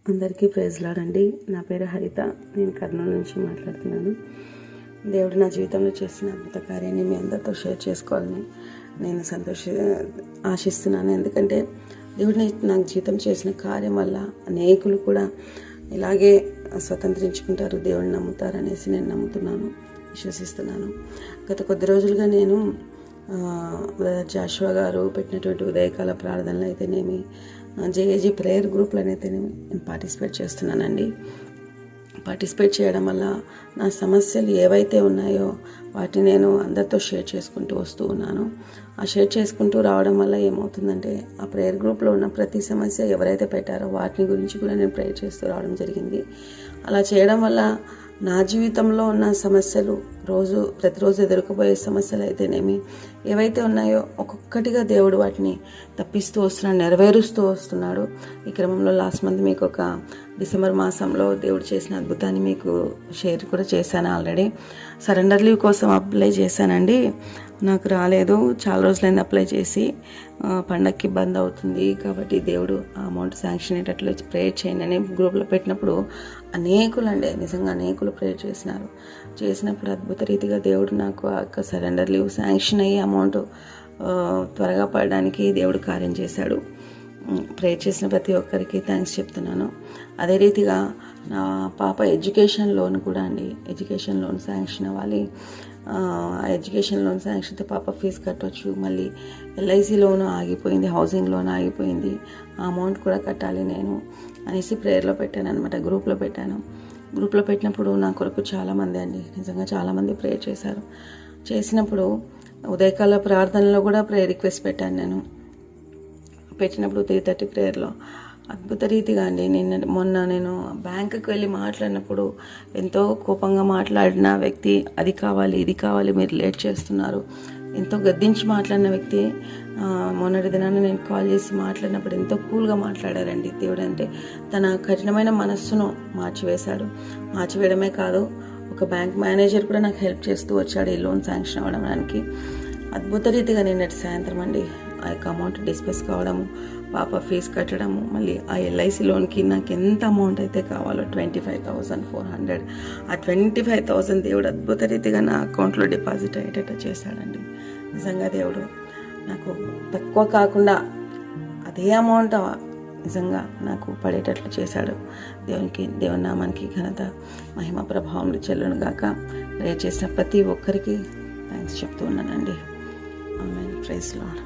అందరికీ praise lord అండి. నా పేరు హరిత. నేను కర్నూలు నుంచి మాట్లాడుతున్నాను. దేవుడు నా జీవితంలో చేసిన అద్భుత కార్యాన్ని మీ అందరితో షేర్ చేసుకోవాలని నేను ఆశిస్తున్నాను. ఎందుకంటే దేవుడు నాకు జీవితం చేసిన కార్యం వల్ల అనేకులు కూడా ఇలాగే స్వతంత్రించుకుంటారు, దేవుడిని నమ్ముతారు అనేసి నేను నమ్ముతున్నాను, విశ్వసిస్తున్నాను. గత కొద్ది రోజులుగా నేను జాషువా గారు పెట్టినటువంటి ఉదయకాల ప్రార్థనలు అయితేనేమి, జేఏజీ ప్రేయర్ గ్రూప్లు అయితేనేమి నేను పార్టిసిపేట్ చేస్తున్నానండి. పార్టిసిపేట్ చేయడం వల్ల నా సమస్యలు ఏవైతే ఉన్నాయో వాటిని నేను అందరితో షేర్ చేసుకుంటూ వస్తూ ఉన్నాను. ఆ షేర్ చేసుకుంటూ రావడం వల్ల ఏమవుతుందంటే, ఆ ప్రేయర్ గ్రూప్లో ఉన్న ప్రతి సమస్య ఎవరైతే పెట్టారో వాటిని గురించి కూడా నేను ప్రేయర్ చేస్తూ రావడం జరిగింది. అలా చేయడం వల్ల నా జీవితంలో ఉన్న సమస్యలు ప్రతిరోజు ఎదుర్కోబోయే సమస్యలు అయితేనేమి, ఏవైతే ఉన్నాయో ఒక్కొక్కటిగా దేవుడు వాటిని తప్పిస్తూ వస్తున్నాడు, నెరవేరుస్తూ వస్తున్నాడు. ఈ క్రమంలో లాస్ట్ మంత్ మీకు ఒక డిసెంబర్ మాసంలో దేవుడు చేసిన అద్భుతాన్ని మీకు షేర్ కూడా చేశాను ఆల్రెడీ. సరెండర్ లీవ్ కోసం అప్లై చేశానండి, నాకు రాలేదు. చాలా రోజులైంది అప్లై చేసి. పండగకి ఇబ్బంది అవుతుంది కాబట్టి దేవుడు ఆ అమౌంట్ శాంక్షన్ అయ్యేటట్లు ప్రేయర్ చేయండి అని గ్రూప్లో పెట్టినప్పుడు నిజంగా అనేకులు ప్రేయర్ చేసినప్పుడు అద్భుత రీతిగా దేవుడు నాకు ఆ సరెండర్ లీవ్ శాంక్షన్ అయ్యి అమౌంట్ త్వరగా పడడానికి దేవుడు కార్యం చేశాడు. ప్రేయర్ చేసిన ప్రతి ఒక్కరికి థ్యాంక్స్ చెప్తున్నాను. అదే రీతిగా నా పాప ఎడ్యుకేషన్ లోన్ కూడా అండి, ఎడ్యుకేషన్ లోన్ శాంక్షన్ అవ్వాలి. ఆ ఎడ్యుకేషన్ లోన్ శాంక్షన్తో పాప ఫీజు కట్టవచ్చు. మళ్ళీ ఎల్ఐసి లోన్ ఆగిపోయింది, హౌసింగ్ లోన్ ఆగిపోయింది, ఆ అమౌంట్ కూడా కట్టాలి నేను అనేసి ప్రేయర్లో పెట్టాను అనమాట, గ్రూప్లో పెట్టాను. గ్రూప్లో పెట్టినప్పుడు నా కొరకు చాలామంది అండి, నిజంగా చాలామంది ప్రేయర్ చేసినప్పుడు ఉదయకాల ప్రార్థనలో కూడా ప్రేయర్ రిక్వెస్ట్ పెట్టాను. నేను పెట్టినప్పుడు 3:30 ప్రేయర్లో అద్భుత రీతిగా అండి, మొన్న నేను బ్యాంకుకి వెళ్ళి మాట్లాడినప్పుడు ఎంతో కోపంగా మాట్లాడిన వ్యక్తి, అది కావాలి ఇది కావాలి మీరు లేట్ చేస్తున్నారు, ఎంతో గద్దించి మాట్లాడిన వ్యక్తి మొన్నటి దినాన్ని నేను కాల్ చేసి మాట్లాడినప్పుడు ఎంతో కూల్గా మాట్లాడారండి. దేవుడు అంటే తన కఠినమైన మనస్సును మార్చివేయడమే కాదు, ఒక బ్యాంక్ మేనేజర్ కూడా నాకు హెల్ప్ చేస్తూ వచ్చాడు ఈ లోన్ శాంక్షన్ అవ్వడానికి. అద్భుత రీతిగా నిన్నటి సాయంత్రం అండి ఆ యొక్క అమౌంట్ డిస్పస్ కావడము, పాప ఫీజు కట్టడము, మళ్ళీ ఆ ఎల్ఐసి లోన్కి నాకు ఎంత అమౌంట్ అయితే కావాలో 25,400, ఆ 25,000 దేవుడు అద్భుత రీతిగా నా అకౌంట్లో డిపాజిట్ అయ్యేటట్టు చేశాడండి. నిజంగా దేవుడు నాకు తక్కువ కాకుండా అదే అమౌంట్ నిజంగా నాకు పడేటట్లు చేశాడు. దేవుని నామానికి ఘనత మహిమ ప్రభావం చెల్లును గాక. ప్రేయర్ చేసిన ప్రతి ఒక్కరికి థ్యాంక్స్ చెప్తూ ఉన్నానండి. ఆమేన్. Praise lord.